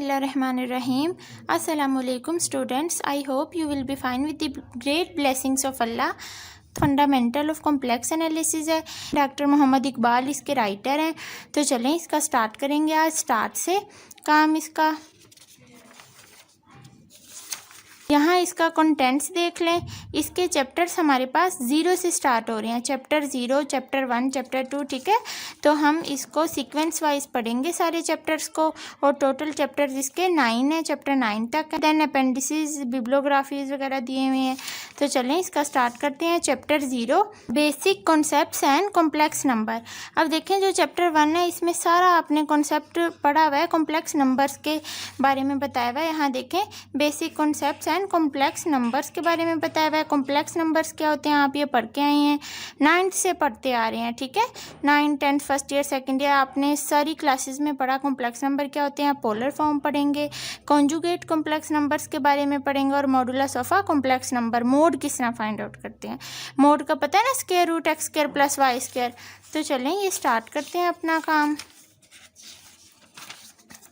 Bismillahirrahmanirrahim. Assalamualaikum students. I hope you will be fine with the great blessings of Allah. Fundamental of complex analysis है, doctor Mohammad Iqbal इसके writer हैं। तो चलें इसका start करेंगे आज स्टार्ट से काम इसका। यहाँ इसका कंटेंट्स देख लें। इसके चैप्टर्स हमारे पास 0 से स्टार्ट हो रहे हैं, चैप्टर 0, चैप्टर 1, चैप्टर 2, ठीक है। तो हम इसको सीक्वेंस वाइज पढ़ेंगे सारे चैप्टर्स को, और टोटल चैप्टर्स इसके 9 हैं, चैप्टर 9 तक है। देन अपेंडिसेस, बिब्लियोग्राफीज वगैरह दिए हुए हैं। तो चलें इसका स्टार्ट करते हैं। Chapter 0 basic concepts and complex number. अब देखें जो चैप्टर 1 है इसमें सारा आपने कॉन्सेप्ट पढ़ा हुआ है, कॉम्प्लेक्स नंबर्स के बारे में बताया हुआ है। यहाँ देखें basic concepts and complex numbers के बारे में बताया हुआ है। कॉम्प्लेक्स नंबर्स क्या होते हैं आप ये पढ़ के आए हैं, 9th से पढ़ते आ रहे हैं, ठीक है। 9th 10th first year second year आपने सारी क्लासेस में पढ़ा। कॉम्प्लेक्स नंबर क्या होते हैं, पोलर फॉर्म पढ़ेंगे, कॉन्जुगेट कॉम्प्लेक्स नंबर्स के बारे में पढ़ेंगे, और modulus of a complex number, mode किस तरह फाइंड आउट करते हैं। मोड का पता है ना, square root x square plus y square. तो चलें ये स्टार्ट करते हैं अपना काम।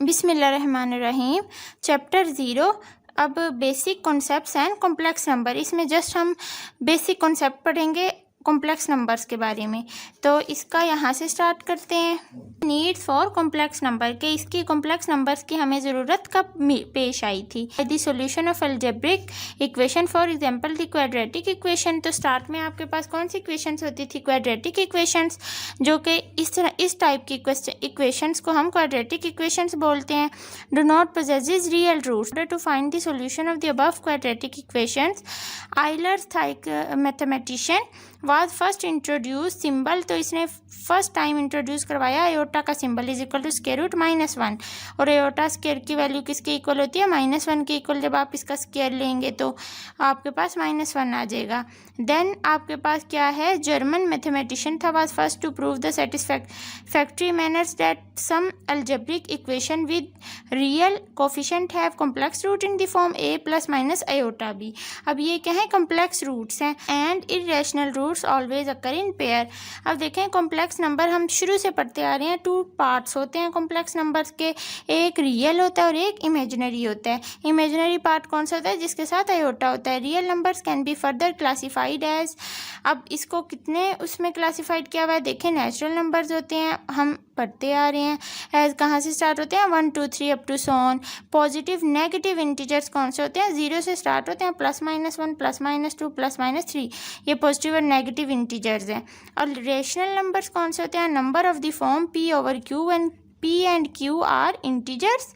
बिस्मिल्लाहिर्रहमानिर्रहीम। चैप्टर 0 अब basic concepts and complex number. इसमें जस्ट हम बेसिक कॉन्सेप्ट पढ़ेंगे कॉम्प्लेक्स नंबर्स के बारे में। तो इसका यहाँ से स्टार्ट करते हैं। नीड्स फॉर कॉम्प्लेक्स नंबर के, इसकी कॉम्प्लेक्स नंबर्स की हमें ज़रूरत कब पेश आई थी। The solution of algebraic equation, for example the quadratic equation. तो स्टार्ट में आपके पास कौन सी इक्वेशंस होती थी, क्वाड्रेटिक इक्वेशंस, जो कि इस टाइप की इक्वेशंस को हम क्वाड्रेटिक इक्वेशंस बोलते हैं। Do not possesses real roots. To find the solution of the above quadratic equations, Euler's mathematician was first introduce symbol. तो इसने फर्स्ट टाइम इंट्रोड्यूस करवाया एयोटा का symbol is equal to square root -1, और iota square की value किसके equal होती है, -1 के इक्वल। जब आप इसका स्क्वायर लेंगे तो आपके पास -1 आ जाएगा। देन आपके पास क्या है, जर्मन मैथमेटिशियन था, was first to prove the satisfactory manners that some algebraic equation with real coefficient have complex root in the form a ± iota b। अब ये क्या है, कॉम्प्लेक्स रूट्स हैं, and irrational roots always occur in pair. अब देखें complex number हम शुरू से पढ़ते आ रहे हैं, 2 पार्ट्स होते हैं कॉम्प्लेक्स नंबर्स के, एक रियल होता है और एक इमेजिनरी होता है। इमेजिनरी पार्ट कौन सा होता है, जिसके साथ आयोटा होता है। Real numbers can be further classified as, अब इसको कितने उसमें क्लासिफाइड किया हुआ है, देखें नेचुरल नंबर्स होते हैं, हम पढ़ते आ रहे हैं। एज कहाँ से स्टार्ट होते हैं, 1 2 3 up to so on. Positive negative integers कौन से होते हैं, 0 से स्टार्ट होते हैं, +-1 +-2 +-3, ये पॉजिटिव और नेगेटिव इंटीजर्स हैं। और रेशनल नंबर्स कौन से होते हैं, number of the form p/q when p and q are integers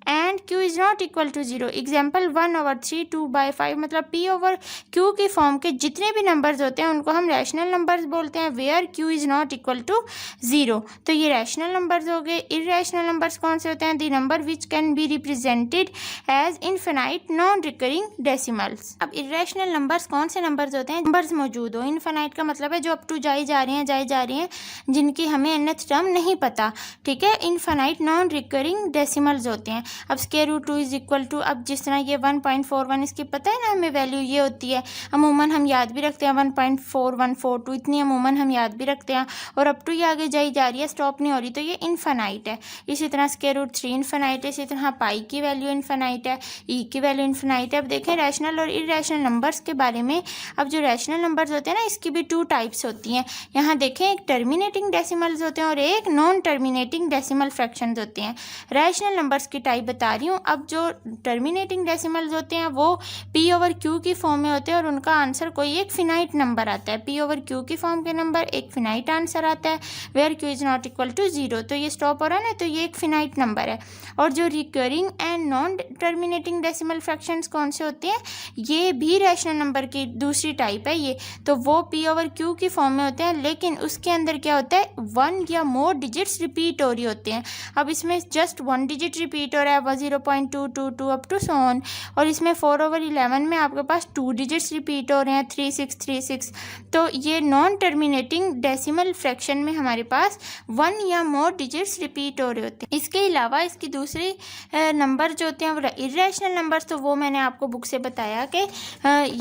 and q is not equal to 0। Example 1/3, 2/5, मतलब p/q की फॉर्म के जितने भी नंबर्स होते हैं उनको हम रैशनल नंबर्स बोलते हैं, where q is not equal to 0। तो ये रैशनल नंबर्स हो गए। इरेशनल नंबर्स कौन से होते हैं, the number which can be represented as infinite non recurring decimals. अब इरेशनल नंबर्स कौन से नंबर्स होते हैं, नंबर्स मौजूद हो। इनफिनाइट का मतलब है जो अप टू जाए जा रहे हैं जिनकी हमें nth टर्म नहीं पता, ठीक है। इनफिनाइट नॉन रिकरिंग डेसिमल्स होते हैं। अब square root 2 is equal to, अब जिस तरह ये 1.41 इसकी पता है ना हमें वैल्यू ये होती है, अमूमन हम याद भी रखते हैं 1.4142, इतनी अमूमन हम याद भी रखते हैं, और अप टू ये आगे जाई जा रही है, स्टॉप नहीं हो रही, तो ये इनफिनाइट है। इसी तरह स्क्वायर रूट 3 इनफिनाइट है, इसी तरह पाई की वैल्यू इनफिनाइट है, ई की वैल्यू इनफिनाइट है। अब देखें रैशनल और इरेशनल नंबर्स के बारे में। अब जो रैशनल नंबर्स होते हैं ना इसकी भी 2 टाइप्स होती हैं। यहाँ देखें एक टर्मिनेटिंग डेसिमल्स होते हैं और एक नॉन टर्मिनेटिंग डेसिमल फ्रैक्शंस होते हैं। रैशनल नंबर्स की टाइप बता रही हूँ। अब जो टर्मिनेटिंग डेसिमल्स होते हैं वो p/q की फॉर्म में होते हैं, और उनका आंसर कोई एक फिनाइट नंबर आता है। p/q की फॉर्म के नंबर एक फिनाइट आंसर आता है, where q is not equal to 0। तो ये स्टॉप हो रहा है ना, तो ये एक फिनाइट नंबर है। और जो recurring and non terminating decimal fractions कौन से होते हैं, ये भी रैशनल नंबर की दूसरी टाइप है ये। तो वो p/q की फॉर्म में होते हैं, लेकिन उसके अंदर क्या होता है, 1 या मोर डिजिट्स रिपीट हो रही होते हैं। अब इसमें जस्ट 1 डिजिट रिपीट हो रहा है, 0.222 अप टू सो ऑन, और इसमें 4/11 में आपके पास 2 डिजिट्स रिपीट हो रहे हैं, 3636। तो ये नॉन टर्मिनेटिंग डेसिमल फ्रैक्शन में हमारे पास 1 या मोर डिजिट्स रिपीट हो रहे होते हैं। इसके अलावा इसकी दूसरी नंबर जो होते हैं वो इरेशनल नंबर्स, तो वो मैंने आपको बुक से बताया कि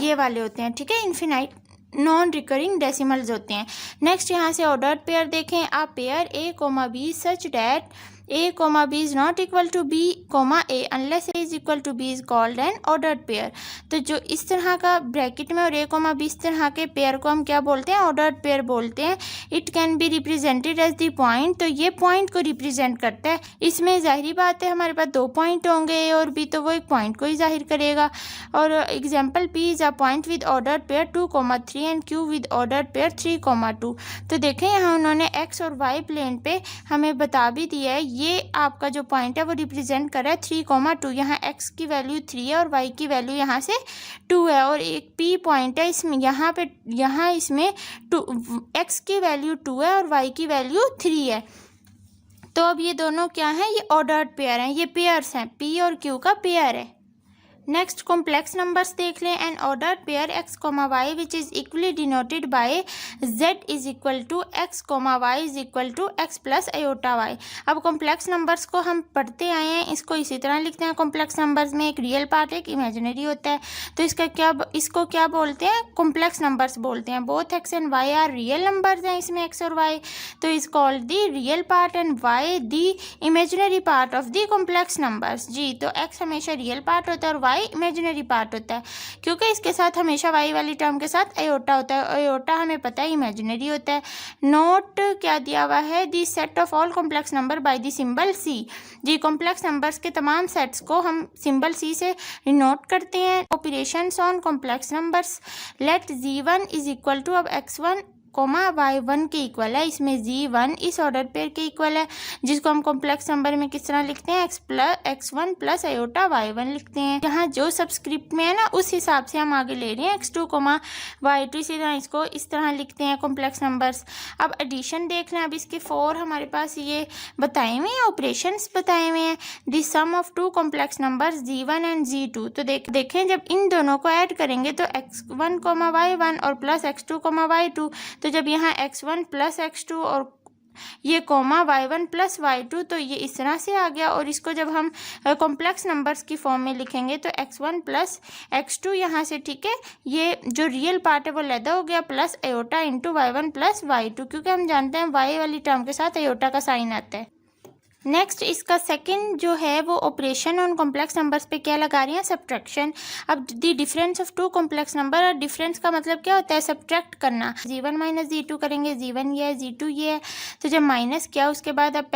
ये वाले होते हैं, ठीक है, इनफिनाइट नॉन रिकरिंग डेसिमल्स होते हैं। नेक्स्ट यहाँ से ऑर्डर्ड पेयर देखें। आप pair a, b such that a comma b is not equal to b comma a unless a is equal to b is called an ordered pair। तो जो इस तरह का ब्रैकेट में और a comma b इस तरह के पेयर को हम क्या बोलते हैं, ऑर्डर्ड पेयर बोलते हैं। It can be represented as the point, तो ये पॉइंट को रिप्रेजेंट करता है। इसमें जाहिर बात है हमारे पास दो पॉइंट होंगे a और b, तो वो एक पॉइंट को ही जाहिर करेगा। और example p is a point with ordered pair 2,3 and q with ordered pair 3,2। तो देखें यहाँ उन्होंने x और y प्लेन पे हमें बता भी दिया है, ये आपका जो पॉइंट है वो रिप्रेजेंट कर रहा है 3,2। यहाँ x की वैल्यू 3 है और y की वैल्यू यहाँ से 2 है, और एक p पॉइंट है इसमें, यहाँ इसमें 2 x की वैल्यू 2 है और y की वैल्यू 3 है। तो अब ये दोनों क्या हैं, ये ऑर्डर्ड पेयर हैं, ये पेयर्स हैं, p और q का पेयर है। नेक्स्ट कॉम्प्लेक्स नंबर्स देख लें। An ordered pair x, y which is equally denoted by z is equal to x, y is equal to x plus iota y। अब complex numbers को हम पढ़ते आए हैं, इसको इसी तरह लिखते हैं। कॉम्प्लेक्स नंबर्स में एक रियल पार्ट एक इमेजिनरी होता है, तो इसको क्या बोलते हैं, कॉम्प्लेक्स नंबर्स बोलते हैं। Both x and y are real numbers हैं इसमें x और y, तो is called the real part and y the imaginary part of the complex numbers. जी, तो x हमेशा रियल पार्ट होता है और y इमेजिनरी पार्ट होता है, क्योंकि इसके साथ हमेशा y वाली टर्म के साथ आयोटा होता है। आयोटा हमें पता है इमेजिनरी होता है। नोट क्या दिया हुआ है, the set of all complex number by the symbol c। जी, कॉम्प्लेक्स नंबर्स के तमाम सेट्स को हम सिंबल c से नोट करते हैं। Operations on complex numbers, let z1 is equal to, अब x1 y1 के इक्वल है, इसमें z1 इस ऑर्डर पेयर के इक्वल है, जिसको हम कॉम्प्लेक्स नंबर में किस तरह लिखते हैं, x1 प्लस आयोटा y1 लिखते हैं। यहाँ जो सबस्क्रिप्ट में है ना उस हिसाब से हम आगे ले रहे हैं, x2 y2, इसी तरह इसको इस तरह लिखते हैं कॉम्प्लेक्स नंबर्स। अब एडिशन देख लें। अब इसके 4 हमारे पास ये बताए हुए हैं, ऑपरेशंस बताए हुए हैं। The sum of two complex numbers z1 and z2, तो देखें जब इन दोनों को ऐड करेंगे तो x1 y1 और प्लस x2 y2, तो जब यहाँ x1 प्लस x2 और ये y1 प्लस y2, तो ये इस तरह से आ गया। और इसको जब हम कॉम्प्लेक्स नंबर्स की फॉर्म में लिखेंगे तो x1 प्लस x2 यहाँ से, ठीक है, ये जो रियल पार्ट है वो लैदा हो गया, plus iota into y1 plus y2, क्योंकि हम जानते हैं y वाली टर्म के साथ आयोटा का साइन आता है। नेक्स्ट इसका सेकंड जो है वो ऑपरेशन ऑन कॉम्प्लेक्स नंबर्स पे क्या लगा रही हैं, सब्ट्रैक्शन। अब the difference of two complex number, और डिफरेंस का मतलब क्या होता है, सब्ट्रैक्ट करना। z1 माइनस z2 करेंगे, z1 ये है z2 ये है, तो जब माइनस किया उसके बाद अब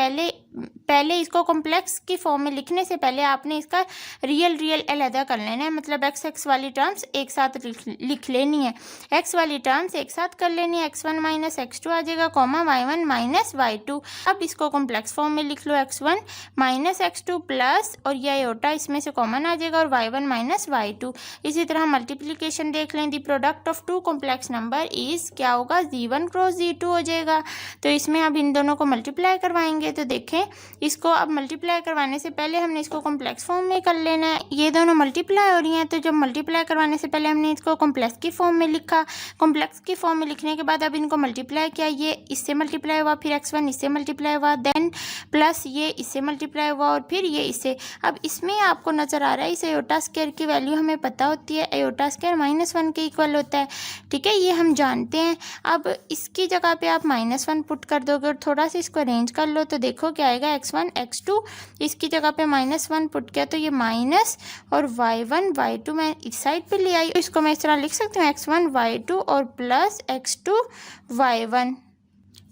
पहले इसको कॉम्प्लेक्स की फॉर्म में लिखने से पहले आपने इसका रियल अलहदा कर लेना है, मतलब x वाली टर्म्स एक साथ लिख लेनी है, x वाली टर्म्स एक साथ कर लेनी है। x1 माइनस x2 आ जाएगा, y1 माइनस y2। अब इसको कॉम्प्लेक्स फॉर्म में लिख लो, x1 माइनस x2 प्लस, और यह आयोटा इसमें से कॉमन आ जाएगा, और y1 माइनस y2। इसी तरह मल्टीप्लिकेशन देख लें। The product of two complex number is क्या होगा, z1 क्रॉस z2 हो जाएगा। तो इसमें अब इन दोनों को मल्टीप्लाई करवाएंगे, तो देखें इसको अब मल्टीप्लाई करवाने से पहले हमने इसको कॉम्प्लेक्स फॉर्म में कर लेना है। ये दोनों मल्टीप्लाई हो रही हैं, तो जब मल्टीप्लाई करवाने से पहले हमने इसको कॉम्प्लेक्स की फॉर्म में लिखा। कॉम्प्लेक्स की फॉर्म में लिखने के बाद अब इनको मल्टीप्लाई किया, ये इससे मल्टीप्लाई हुआ, फिर x1 इससे मल्टीप्लाई हुआ, देन प्लस ये इससे मल्टीप्लाई हुआ, और फिर ये इससे। अब इसमें आपको नज़र आ रहा है इस आयोटा स्क्वायर की वैल्यू हमें पता होती है, आयोटा स्क्वायर -1 के इक्वल होता है, ठीक है, ये हम जानते हैं। अब इसकी जगह पे आप -1 पुट कर दोगे और थोड़ा सा इसको अरेंज कर लो, तो देखो क्या आएगा, x1 x2, इसकी जगह पे -1 पुट किया तो ये माइनस, और y1 y2 मैं इस साइड पे ले आई, तो इसको मैं इस तरह लिख सकती हूँ, x1 y2 और प्लस x2 y1,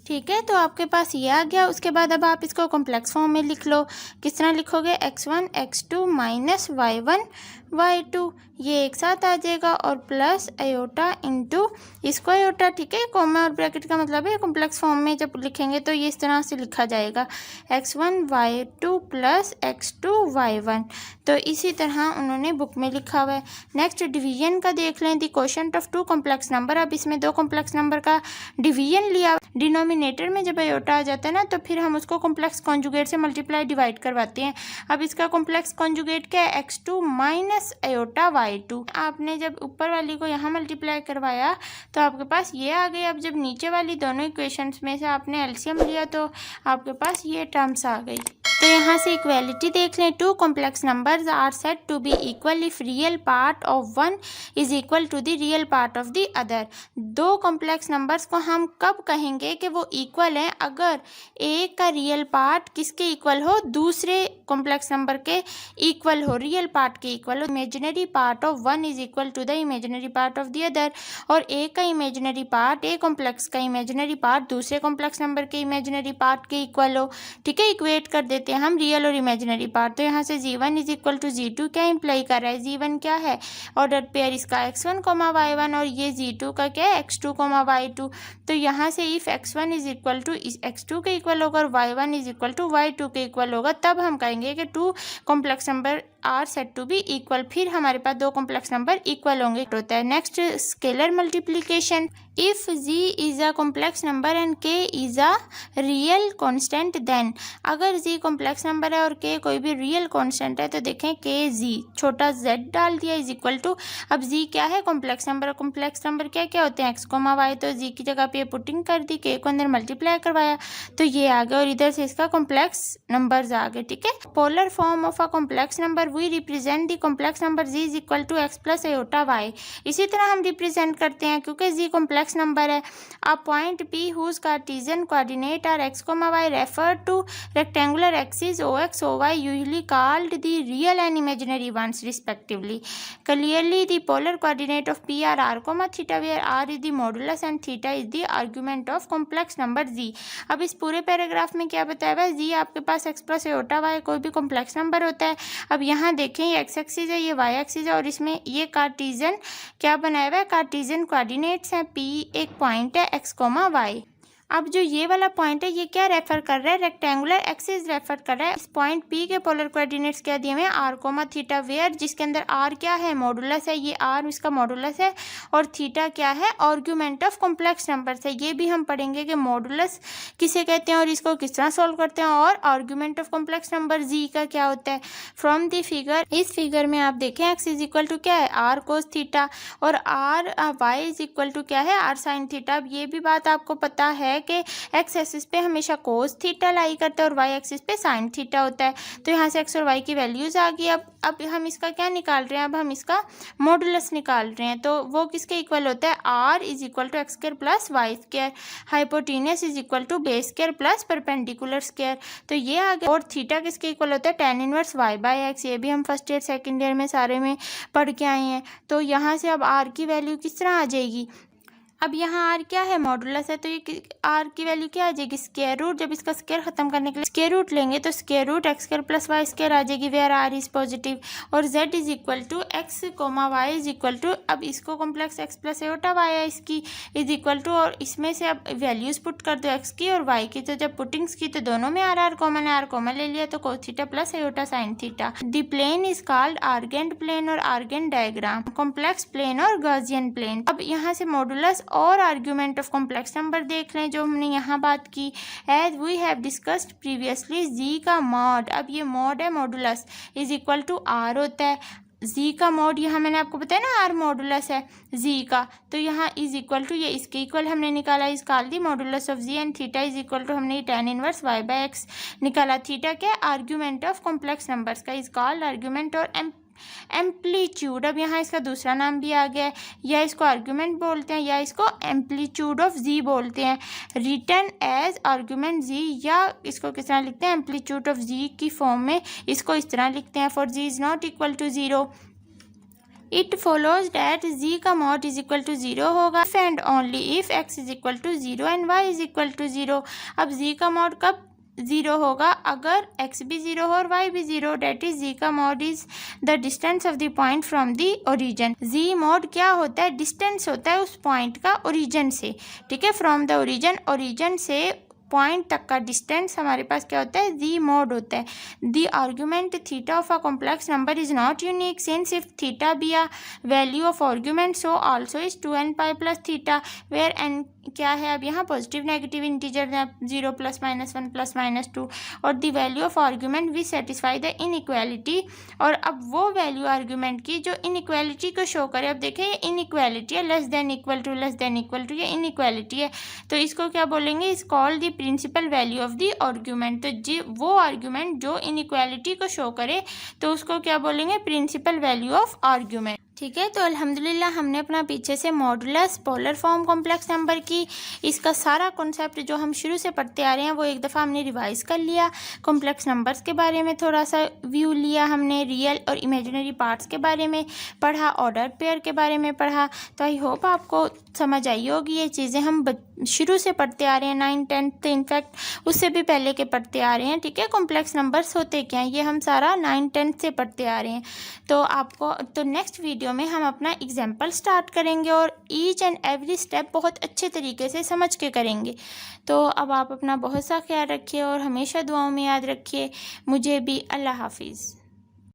ठीक है। तो आपके पास ये आ गया। उसके बाद अब आप इसको कॉम्प्लेक्स फॉर्म में लिख लो। किस तरह लिखोगे, x1 x2 minus y1 y2, ये एक साथ आ जाएगा, और प्लस आयोटा इंटू इसको आयोटा, ठीक है, कॉमा और ब्रैकेट का मतलब है कॉम्प्लेक्स फॉर्म में जब लिखेंगे तो ये इस तरह से लिखा जाएगा, x1 y2 plus x2 y1। तो इसी तरह उन्होंने बुक में लिखा हुआ है। नेक्स्ट डिवीजन का देख लें। The quotient of two complex number, अब इसमें दो कॉम्प्लेक्स नंबर का डिवीजन लिया। डिनोमिनेटर में जब आयोटा आ जाता है ना, तो फिर हम उसको कॉम्प्लेक्स कॉन्जुगेट से मल्टीप्लाई डिवाइड करवाते हैं। अब इसका कॉम्प्लेक्स कॉन्जुगेट क्या है, x2 माइनस आयोटा y2। आपने जब ऊपर वाली को यहाँ मल्टीप्लाई करवाया तो आपके पास ये आ गई। अब जब नीचे वाली दोनों इक्वेशंस में से आपने एलसीएम लिया तो आपके पास ये टर्म्स आ गई। तो यहाँ से इक्वालिटी देख लें, two complex numbers are said to be equal if real part of one is equal to the real part of the other. दो कॉम्प्लेक्स नंबर्स को हम कब कहेंगे कि वो इक्वल हैं? अगर एक का रियल पार्ट किसके इक्वल हो? दूसरे कॉम्प्लेक्स नंबर के इक्वल हो, रियल पार्ट के इक्वल हो। Imaginary part of one is equal to the imaginary part of the other, और एक का इमेजिनरी पार्ट, एक कॉम्प्लेक्स का इमेजिनरी पार्ट दूसरे कॉम्प्लेक्स नंबर के इमेजिनरी पार्ट के इक्वल हो। ठीक है, इक्वेट कर देते हैं हम रियल और इमेजिनरी पार्ट। तो यहाँ से g1 is equal to g2 क्या इंप्लाई कर रहा है? g1 क्या है? ऑर्डर पेयर इसका x1 y1, और ये g2 का क्या है? x2 y2। तो यहाँ से if x1 is equal to x2 के इक्वल होगा और y1 is equal to y2 के इक्वल होगा, तब हम कहेंगे कि two complex number are said to be equal. फिर हमारे पास दो कॉम्प्लेक्स नंबर इक्वल होंगे होता है। Next, scalar multiplication. If g is a complex number and k is a real constant, then अगर g कॉम्प्लेक्स नंबर है और k कोई भी रियल कांस्टेंट है, तो देखें k z छोटा z डाल दिया इज इक्वल टू, अब g क्या है? Complex number. कॉम्प्लेक्स नंबर क्या क्या होते हैं? x y, तो g की जगह पे पुटिंग कर दी, k को अंदर मल्टीप्लाई करवाया तो ये आ गया, और इधर से इसका कॉम्प्लेक्स नंबर्स आ गए। ठीक है, polar form of a complex number we represent the complex number g is equal to x plus iota y। इसी तरह हम रिप्रेजेंट करते हैं, क्योंकि g कॉम्प्लेक्स नंबर है। A point p whose Cartesian coordinate are x y refer to rectangular axis ox oy usually called the real and imaginary ones respectively. Clearly the polar coordinate of p are r comma theta where r is the modulus and theta is the argument of complex number z। अब इस पूरे paragraph में क्या बताया हुआ है? z आपके पास x plus iota y कोई भी कॉम्प्लेक्स नंबर होता है। अब यहाँ देखें, ये x एक्सिस है, ये y एक्सिस है, और इसमें ये कार्टेशियन क्या बनाया हुआ है? कार्टेशियन कोऑर्डिनेट्स हैं। p एक पॉइंट है x y। अब जो ये वाला पॉइंट है, ये क्या रेफर कर रहा है? रेक्टेंगुलर एक्सिस रेफर कर रहा है। इस पॉइंट P के पोलर कोऑर्डिनेट्स क्या दिए हुए हैं? r कोमा थीटा, वेयर जिसके अंदर r क्या है? मॉडुलस है, ये r इसका मॉडुलस है, और थीटा क्या है? आर्गुमेंट ऑफ कॉम्प्लेक्स नंबर्स है। ये भी हम पढ़ेंगे कि मॉडुलस किसे कहते हैं और इसको किस तरह सॉल्व करते हैं, और argument of complex number g का क्या होता है। फ्रॉम द फिगर, इस फिगर में आप देखें x इज इक्वल टू क्या है? r कोस थीटा, और r y is equal to क्या है? r sine theta. अब ये भी बात आपको पता है कि एक्स एक्सिस पे हमेशा कोस थीटा लाई करता है और वाई एक्सिस पे साइन थीटा होता है। तो यहाँ से एक्स और वाई की वैल्यूज आ गई। अब हम इसका क्या निकाल रहे हैं? अब हम इसका मॉडुलस निकाल रहे हैं। तो वो किसके इक्वल होता है? R is equal to x square plus y square, hypotenuse is equal to base square plus perpendicular square. तो ये आ गया। और थीटा किसके इक्वल होता है? Tan inverse y by x. ये भी हम फर्स्ट ईयर सेकेंड ईयर में सारे में पढ़ के आए हैं। तो यहाँ से अब आर की वैल्यू किस तरह आ जाएगी? अब यहाँ आर क्या है? मॉडुलस है, तो ये आर की वैल्यू क्या आ जाएगी? Square root. जब इसका स्क्वायर खत्म करने के लिए स्क्वायर रूट लेंगे तो square root x square plus y square आ जाएगी, वेयर आर इज पॉजिटिव। और z is equal to x comma y is equal to, अब इसको complex x plus iota y है इसकी इज इक्वल टू, और इसमें से अब वैल्यूज पुट कर दो एक्स की और वाई की। तो जब पुटिंग्स की तो दोनों में आर आर कॉमन है, आर कॉमन ले लिया तो cos theta plus iota sine theta. The plane is called Argand plane और आर्गेंट डायग्राम, कॉम्प्लेक्स प्लेन और गॉसियन प्लेन। अब यहाँ से मॉडुलस और आर्ग्यूमेंट ऑफ कॉम्प्लेक्स नंबर देख लें जो हमने यहाँ बात की। As we have discussed previously, z का मॉड, अब ये मॉड है, modulus is equal to r होता है। जी का मॉड यहाँ मैंने आपको बताया ना, आर मॉडुलस है जी का, तो यहाँ इज इक्वल टू, ये इसके इक्वल हमने निकाला, is call the modulus of z, and theta is equal to हमने tan inverse y by x निकाला। थीटा क्या? आर्ग्यूमेंट ऑफ कॉम्प्लेक्स नंबर्स का, इज कॉल्ड आर्ग्यूमेंट और एम्पलीट्यूड। अब यहाँ इसका दूसरा नाम भी आ गया है, या इसको आर्ग्यूमेंट बोलते हैं या इसको एम्पलीट्यूड ऑफ जी बोलते हैं। रिटर्न एज आर्ग्यूमेंट जी, या इसको किस तरह लिखते हैं? एम्पलीट्यूड ऑफ जी की फॉर्म में इसको इस तरह लिखते हैं। For z is not equal to zero, it follows that z का mod is equal to zero होगा and only if x is equal to zero and y is equal to zero. अब z का mod कब zero होगा? अगर x भी zero हो और y भी जीरो, डेट इज जी का mod is the distance of the point from the origin. G mod क्या होता है? डिस्टेंस होता है उस पॉइंट का ओरिजिन से, ठीक है, फ्रॉम द ओरिजिन, ओरिजिन से पॉइंट तक का डिस्टेंस हमारे पास क्या होता है? जी मॉड होता है। The argument theta of a complex number is not unique since if theta be a value of argument so also is 2n pi plus theta, where n क्या है, अब यहाँ पॉजिटिव नेगेटिव इंटीजर हैं, 0 +, -1 + -2, और the value of argument v satisfy the inequality. और अब वो value argument की जो इनइक्वालिटी को शो करे। अब देखें ये इनइक्वालिटी है, लेस देन इक्वल टू, ये इनइक्वालिटी है, तो इसको क्या बोलेंगे, is called the principal value of the argument. तो जी वो आर्ग्यूमेंट जो इनइक्वालिटी को शो करे तो उसको क्या बोलेंगे, प्रिंसिपल वैल्यू ऑफ आर्ग्यूमेंट। ठीक है, तो अल्हम्दुलिल्लाह हमने अपना पीछे से modulus, polar form, complex number की इसका सारा कॉन्सेप्ट जो हम शुरू से पढ़ते आ रहे हैं वो एक दफ़ा हमने रिवाइज़ कर लिया। कॉम्प्लेक्स नंबर्स के बारे में थोड़ा सा व्यू लिया हमने, रियल और इमेजिनरी पार्ट्स के बारे में पढ़ा, ऑर्डर पेयर के बारे में पढ़ा। तो आई होप आपको समझ आई होगी। ये चीज़ें हम शुरू से पढ़ते आ रहे हैं, 9th 10th, इनफैक्ट उससे भी पहले के पढ़ते आ रहे हैं। ठीक है, कॉम्प्लेक्स नंबर्स होते क्या हैं ये हम सारा 9th 10th से पढ़ते आ रहे हैं। तो आपको तो नेक्स्ट वीडियो में हम अपना एग्जाम्पल स्टार्ट करेंगे और ईच एंड एवरी स्टेप बहुत अच्छे तरीके से समझ के करेंगे। तो अब आप अपना बहुत सा ख्याल रखिए और हमेशा दुआओं में याद रखिए। मुझे भी। अल्लाह हाफिज़।